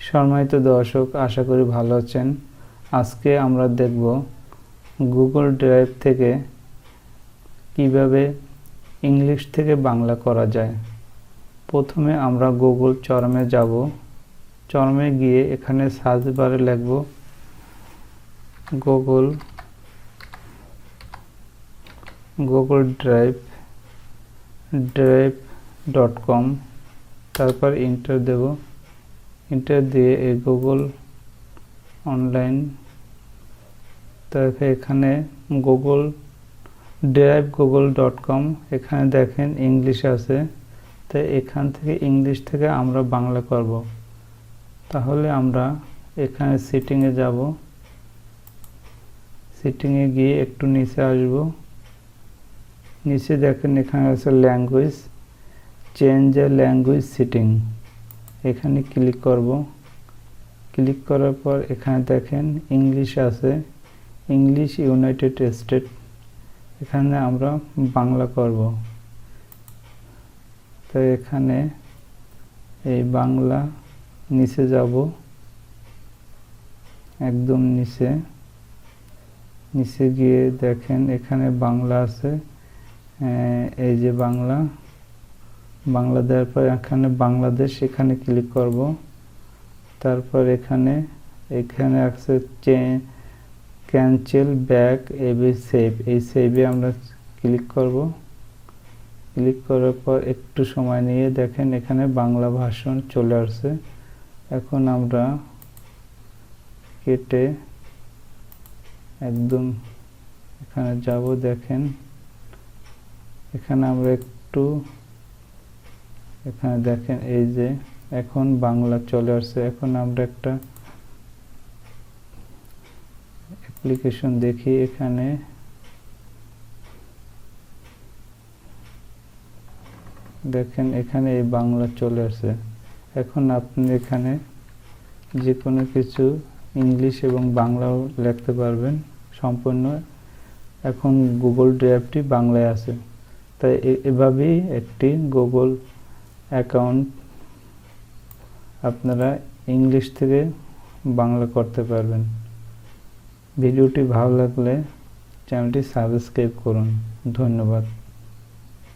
সম্মানিত দর্শক, আশা করি ভালো আছেন। আজকে আমরা দেখব গুগল ড্রাইভ থেকে কিভাবে ইংলিশ থেকে বাংলা করা যায়। প্রথমে আমরা গুগল চরমে যাব। চরমে গিয়ে এখানে সার্চ বারে লিখব গুগল ড্রাইভ.com, তারপর এন্টার দেব। এন্টার দিয়ে এই গুগল অনলাইন, তারপর এখানে গুগল ড্রাইভ.com, এখানে দেখেন ইংলিশ আছে, তাই এখান থেকে ইংলিশ থেকে আমরা বাংলা করব। তাহলে আমরা এখানে সেটিংয়ে যাব। সেটিংয়ে গিয়ে একটু নিচে আসব। নিচে দেখেন এখানে আছে ল্যাঙ্গুয়েজ, চেঞ্জ এ ল্যাঙ্গুয়েজ সেটিং, এখানে ক্লিক করব। ক্লিক করার পর এখানে দেখেন ইংলিশ আছে, ইংলিশ ইউনাইটেড স্টেট, এখানে আমরা বাংলা করব। তো এখানে এই বাংলা নিচে যাব, একদম নিচে গিয়ে দেখেন এখানে বাংলা আছে। এই যে বাংলা দেওয়ার পর এখানে বাংলাদেশ, এখানে ক্লিক করব। তারপর এখানে আছে ক্যান্সেল ব্যাক এবি সেভ, এই সেভে আমরা ক্লিক করব। ক্লিক করার পর একটু সময় নিয়ে দেখেন এখানে বাংলা ভাষণ চলে আসছে। এখন আমরা কেটে একদম এখানে যাব। দেখেন এখানে আমরা একটু এখানে দেখেন এই যে এখন বাংলা চলে আসছে। এখন আমরা একটা অ্যাপ্লিকেশন দেখি। এখানে দেখেন এখানে এই বাংলা চলে আসছে। এখন আপনি এখানে যে কোনো কিছু ইংলিশ এবং বাংলাও লিখতে পারবেন সম্পূর্ণ। এখন গুগল ড্রাইভটি বাংলায় আছে, তাই এভাবেই একটি গুগল অ্যাকাউন্ট আপনারা ইংলিশ থেকে বাংলা করতে পারবেন। ভিডিওটি ভালো লাগলে চ্যানেলটি সাবস্ক্রাইব করুন। ধন্যবাদ।